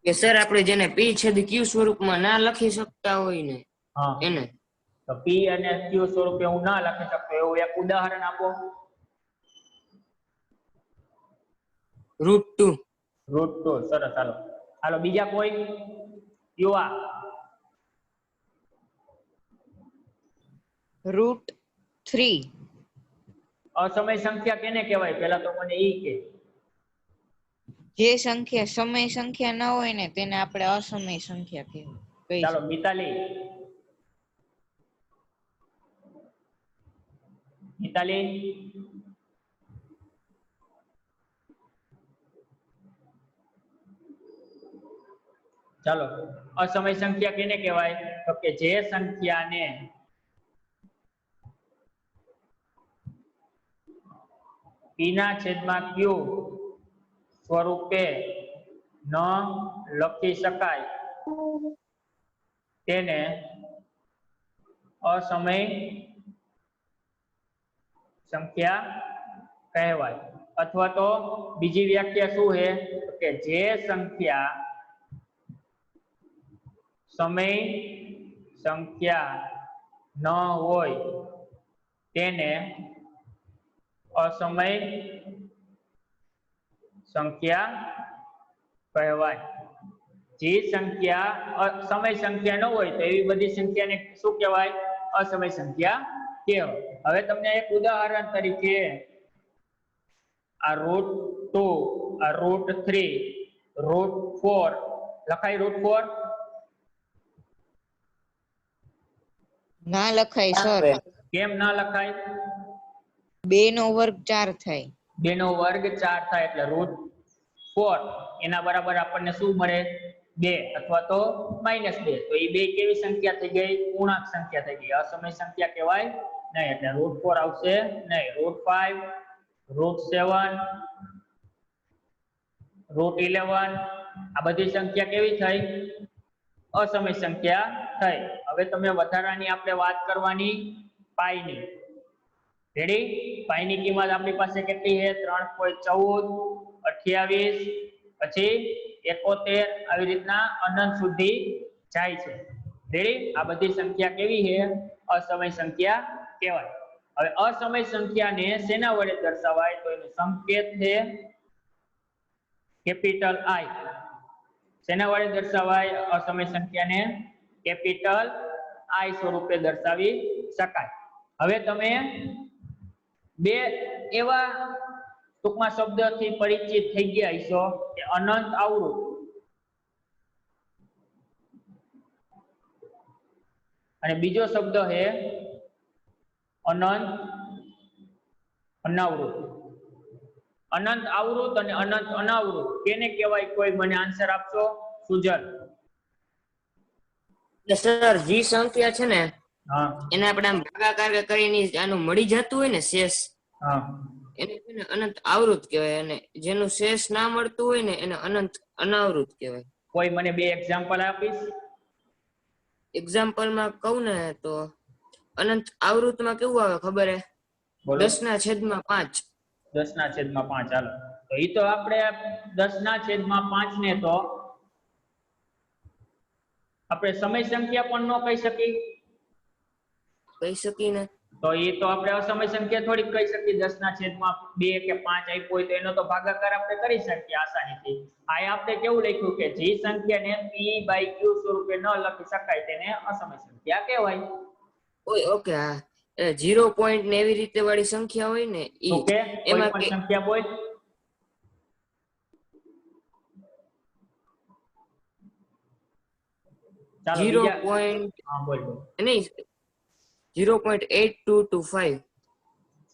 કે સર આપણે જેને p છેદ q સ્વરૂપમાં ના લખી શકતા હોય ને એને. તો p અને q સ્વરૂપે હું ના લખી શકતો એવું એક ઉદાહરણ આપો. √2. √2 સરસ. હાલો બીજા કોઈ યુવા? √3. અસમય સંખ્યા કેને કહેવાય? પેલા તો મને ઈ કે. જે સંખ્યા સમય સંખ્યા ન હોય ને તેને આપણે અસમય સંખ્યા કહેવાય. ચાલો મિતાલી. ચાલો અસમય સંખ્યા કેને કહેવાય? તો કે જે સંખ્યાને p/q સ્વરૂપે ન લખી શકાય તેને અસમય સંખ્યા કહેવાય. અથવા તો બીજી વ્યાખ્યા શું છે કે જે સંખ્યા સમય સંખ્યા ન હોય તેને અસમય સંખ્યા કહેવાય. જે સંખ્યા સમય સંખ્યા ન હોય તો એવી બધી સંખ્યાને શું કહેવાય? અસમય સંખ્યા કહેવાય. હવે તમને એક ઉદાહરણ તરીકે આ √2, આ √3, √4 લખાય. √4 ના લખાય સર. કેમ ના લખાય? 2 નો વર્ગ 4 થાય. 2 નો વર્ગ 4 થાય એટલે √4 એના બરાબર આપણને શું મળે? 2 અથવા તો -2. તો એ બે કેવી સંખ્યા થઈ ગઈ? પૂર્ણાંક સંખ્યા થઈ ગઈ. અસમય સંખ્યા કહેવાય નહીં. એટલે √4 આવશે નહીં. √5, √7, √11 આ બધી સંખ્યા કેવી થઈ? અસમય સંખ્યા થઈ. હવે તમે વધારાની આપણે વાત કરવાની પાઈની. રેડી? પાઈની કિંમત આપણી પાસે કેટલી છે? 3.14, 28, પછી 71 આવી રીતના અનંત સુધી જાય છે. રેડી? આ બધી સંખ્યા કેવી છે? અસમય સંખ્યા કહેવાય. હવે અસમય સંખ્યાને શેના વડે દર્શાવાય? તો એનો સંકેત છે કેપિટલ I. શેના વડે દર્શાવાય અસમય સંખ્યાને? કેપિટલ I સ્વરૂપે દર્શાવી શકાય. હવે તમે બે એવા ટૂંકમાં શબ્દથી પરિચિત થઈ ગયા હશો કે અનંત આવૃત અને બીજો શબ્દ છે અનંત અનાવૃત. અનંત આવૃત અને અનંત અનાવૃત કેને કહેવાય? કોઈ મને આન્સર આપશો? સુજલ. સર જે સંખ્યા છે ને હા એને આપણે આમ ભાગાકાર કરીને આનું મળી જતું હોય ને શેષ, હા એને છે ને અનંત આવૃત કહેવાય. અને જેનું શેષ ના મળતું હોય ને એને અનંત અનાવૃત કહેવાય. કોઈ મને બે એક્ઝામ્પલ આપીશ? એક્ઝામ્પલમાં કહું ને તો અનંત આવૃતમાં કેવું આવે ખબર હે? બોલો. 10/5. 10/5 હાલો. તો એ તો આપણે 10/5 ને તો આપણે સમય સંખ્યા પણ ન કહી શકીએ, કહી શકી ને. તો એ તો આપણે અસમય સંખ્યા થોડીક કહી શકીએ. 10/2 કે 5 આપ્યો હોય તો એનો તો ભાગાકાર આપણે કરી શકીએ આસાનીથી. આ આપણે કેવું લખ્યું કે જે સંખ્યાને p/q સ્વરૂપે ન લખી શકાય તેને અસમય સંખ્યા કહેવાય. ઓકે, હા, 0 પોઈન્ટ ને એવી રીતે વાળી સંખ્યા હોય ને ઈ. ઓકે, કોઈ એમાં પણ સંખ્યા બોલ. ચાલો 0 બીજા. પોઈન્ટ હા બોલ બોલ. નહીં, 0.8225.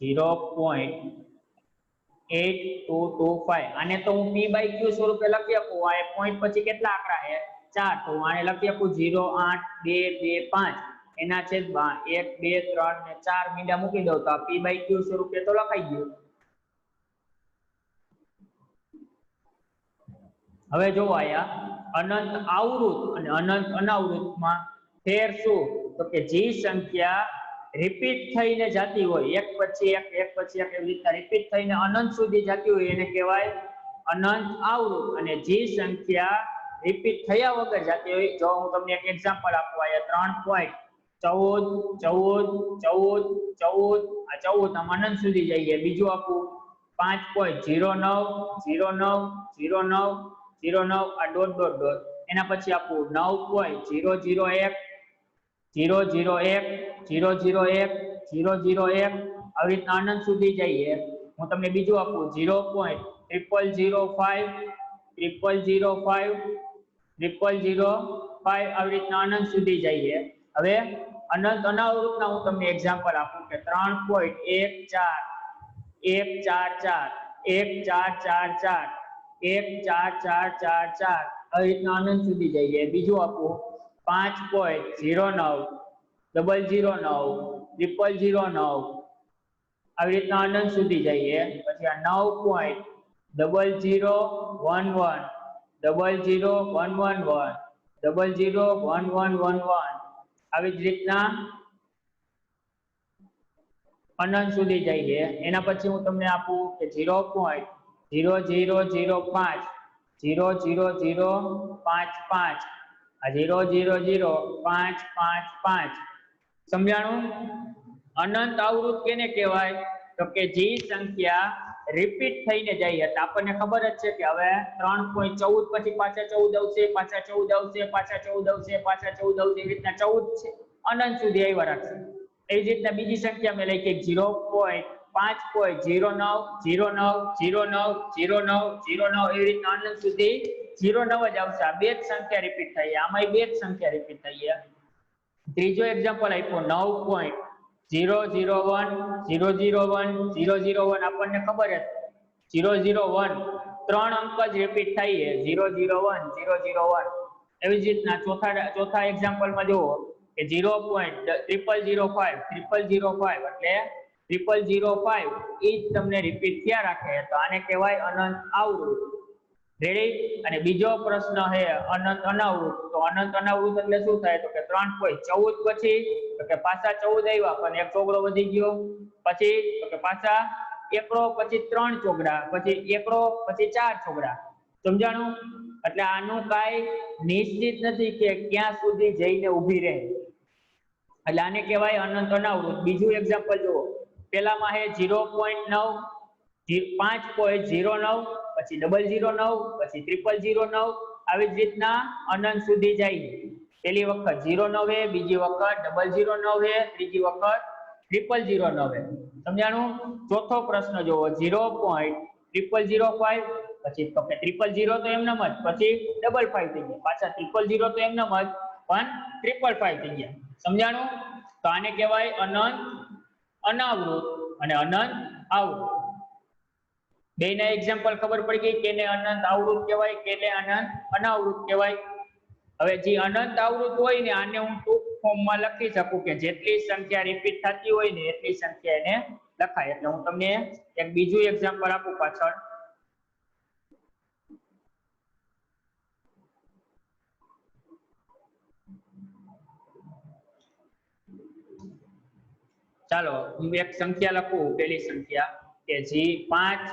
0.8225. આને તો હું p/q સ્વરૂપે લખી આપું. આ એક પોઈન્ટ પછી કેટલા આંકડા છે? 4. તો હું આને લખી આપું 0 8 2 2 5 એના છેદમાં 1 2 3 ને 4 મીંડા મૂકી દઉં તો આ p/q સ્વરૂપે તો લખાઈ ગયું. હવે જો આયા અનંત આવૃત અને અનંત અનાવૃતમાં ફેર શું? તો કે જે સંખ્યા રિપીટ થઈને જતી હોય, એક પછી એક એવી રીતના રિપીટ થઈને અનંત સુધી જતી હોય એને કહેવાય અનંત આવૃત. અને જે સંખ્યા રિપીટ થયા વગર જતી હોય, જો હું તમને એક એક્ઝામ્પલ આપું, આયા 3.14 14 14 14 આ 14 આમ અનંત સુધી જઈએ. બીજું આપું 5.09 09 09 09 આ ડોટ ડોટ ડોટ. એના પછી આપું 9.001 001 001 001 આવી રીતના અનંત સુધી જઈએ. હું તમને બીજું આપું 0.0005 આવી રીતના અનંત સુધી જઈએ. હવે અનંત અનાવૃતના હું તમને એક્ઝામ્પલ આપું કે 3.14 144 14444 આવી રીતના અનંત સુધી જઈએ. બીજું આપું 5.09 009 009 આવી રીતના અનંત સુધી જઈએ. પછી આ 9.0011 00111 00111 આવી જ રીતના અનંત સુધી જઈએ. એના પછી હું તમને આપું કે 0.0005 00055 આ 00055 સમજાણું? અનંત આવૃત કેને કહેવાય? તો કે જે સંખ્યા રિપીટ થઈને જાય. આપણને ખબર જ છે કે હવે 3.14 પછી પાછા 14 આવશે, પાછા 14 આવશે, પાછા 14 આવશે, પાછા 14 આવશે, એવી રીતના 14 છે અનંત સુધી આવ્યા રાખશે. એવી જ રીતના બીજી સંખ્યા મેં લખી 0.5.09 09 09 09 09 એવી રીતના અનંત સુધી 09 જ આવશે. આ બે જ સંખ્યા રિપીટ થઈ, આમાં બે જ સંખ્યા રિપીટ થઈ. ત્રીજો એક્ઝામ્પલ આપ્યો 9.001 001 001 આપણને ખબર છે 001 3 અંક જ રિપીટ થાય છે 001 001. એવી જ રીતના ચોથા એક્ઝામ્પલમાં જુઓ કે 0.0005 એટલે 0005 એ જ તમને રિપીટ થયા રાખે તો આને કહેવાય અનંત આવૃત. રેડી? અને બીજો પ્રશ્ન છે અનંત અનાવૃત. તો અનંત અનાવૃત એટલે શું થાય? તો કે 3.14 પછી તો કે પાછા 14 આવ્યા પણ એક ચોગડો વધી ગયો, પછી તો કે પાછા એકડો, પછી 3 ચોગડા, પછી એકડો, પછી 4 ચોગડા. સમજાણું? એટલે આનું કાઈ નિશ્ચિત નથી કે ક્યાં સુધી જઈને ઊભી રહે. એટલે આને કહેવાય અનંત અનાવૃત. બીજું એક્ઝામ્પલ જુઓ. પેલામાં છે 0.9 5.09 પછી 009 પછી 0009 આવી જ રીતના અનંત સુધી જાય. પેલી વખત 09 બીજી વખત 009 ત્રીજી વખત 0009. સમજાણું? ચોથો પ્રશ્ન જુઓ 0.0005 પછી તો કે 000 તો એમનેમ જ, પછી 55 થઈ ગયા, પાછા 000 તો એમનેમ જ પણ 555 થઈ ગયા. સમજાણું? તો આને કહેવાય અનંત અનાવૃત અને અનંત આવૃત. બેના એક્ઝામ્પલ ખબર પડી ગઈ કેને અનંત આવૃત કહેવાય, કેને અનંત અનાવૃત કહેવાય. હવે જે અનંત આવૃત હોય ને આને હું ટૂંક ફોર્મમાં લખી શકું કે જેટલી સંખ્યા રિપીટ થતી હોય ને એટલી સંખ્યા એને લખાય. એટલે હું તમને એક બીજું એક્ઝામ્પલ આપું પાછળ. ચાલો હું એક સંખ્યા લખું. પેલી સંખ્યા કે જે 5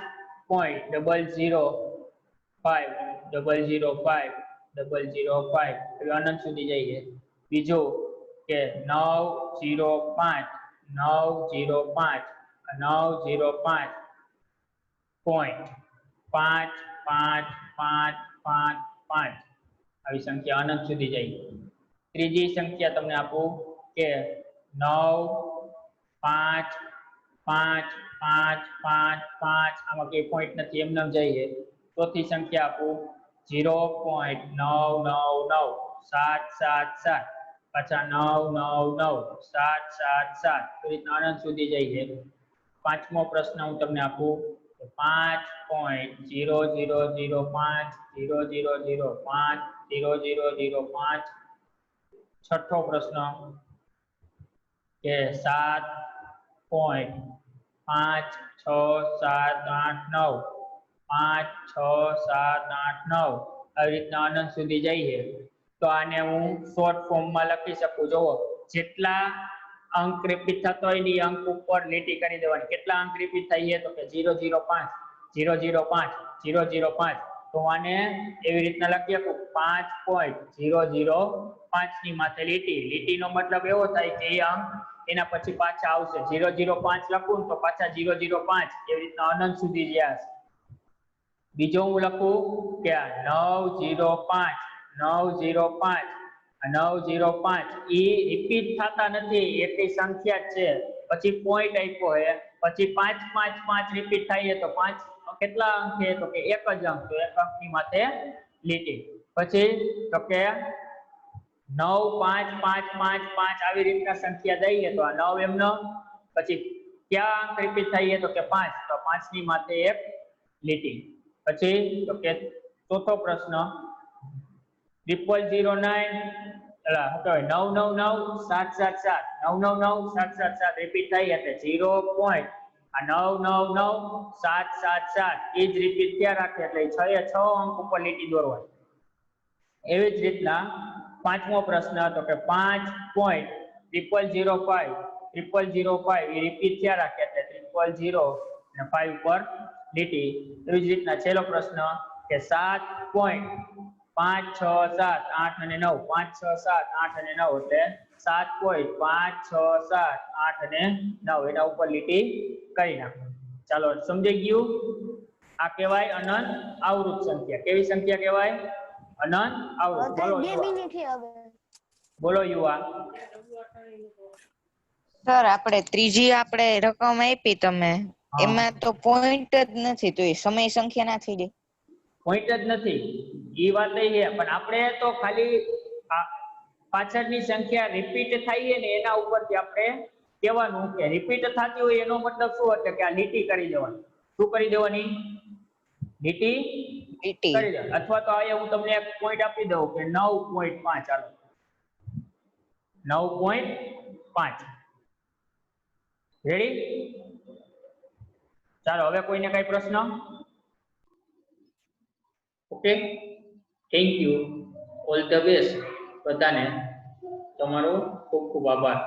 0.005 અનંત સુધી જઈએ. બીજું કે 905 પોઈન્ટ 55555 આવી સંખ્યા અનંત સુધી જઈએ. ત્રીજી સંખ્યા તમને આપું કે 9555555 આમાં કઈ પોઈન્ટ નથી, એમને જઈએ. ચોથી સંખ્યા આપું 0.999777 પાછા 999777 એ રીતના અનંત સુધી જઈએ. પાંચમો પ્રશ્ન હું તમને આપું 5.0005 છઠ્ઠો પ્રશ્ન કે 7.56789 56789 આવી રીતના અનંત સુધી જઈએ. તો આને હું શોર્ટ ફોર્મમાં લખી શકું. જુઓ, જેટલા અંક રિપીટ થતો હોય ને અંક ઉપર લીટી કરી દેવાની. કેટલા અંક રિપીટ થાય છે તો કે 005 005 005. તો આને એવી રીતના લખી શકું 5.005 ની માથે લીટીનો મતલબ એવો થાય કે એ અંક એના પછી પાછા આવશે. 005 લખું તો પાછા 005 એવી રીતના અનંત સુધી ગયા. બીજો હું લખું કે 905 એ રિપીટ થતા નથી, એટલી સંખ્યા જ છે. પછી પોઈન્ટ આપ્યો હે, પછી 555 રિપીટ થાય તો 5 કેટલા અંક છે તો કે એક જ અંક, તો એક અંકની માથે લીટી. પછી તો કે 95555 આવી રીતના સંખ્યા દઈએ તો આ 9 એમનો. પછી ક્યાં અંક રિપીટ થાય તો કે 5, તો 5 ની માથે એક લીટી. પછી તો કે ચોથો પ્રશ્ન 9999777 રિપીટ થાય એટલે 0.9999777 એ જ રિપીટ થયા રાખે એટલે 6 એ 6 અંક ઉપર લીટી દોરવાની. એવી જ રીતના પાંચમો પ્રશ્ન તો કે 5.0005 એ રિપીટ થયા રાખે એટલે 000 અને 5 ઉપર લીટી. એવી જ રીતના છેલ્લો પ્રશ્ન કે 7.567 8 અને 9 567 8 અને 9 એટલે 7.567 8 અને 9 એના ઉપર લીટી કરી નાખો. ચાલો, સમજી ગયું? આ કહેવાય અનંત આવૃત સંખ્યા. કેવી સંખ્યા કહેવાય? અનંત આવૃત. બોલો યુવા. સર, આપણે ત્રીજી રકમ આપી તમે, એમાં તો પોઈન્ટ જ નથી, તો એ સમય સંખ્યા ના થઈ જાય? પોઈન્ટ જ નથી, એ વાત છે. પણ આપણે તો ખાલી પાછળની સંખ્યા રિપીટ થાય ને એના ઉપરથી આપણે કહેવાનું કે રિપીટ થતી હોય એનો મતલબ શું એટલે કે આ લીટી કરી દેવાની. શું કરી દેવાની? લીટી કરી દેવાની. અથવા તો આ હું તમને એક પોઈન્ટ આપી દઉં કે 9.5. ચાલો, 9.5. રેડી? ચાલો, હવે કોઈને કઈ પ્રશ્ન? Okay, thank you, all the best બધાને. તમારો ખૂબ ખૂબ આભાર.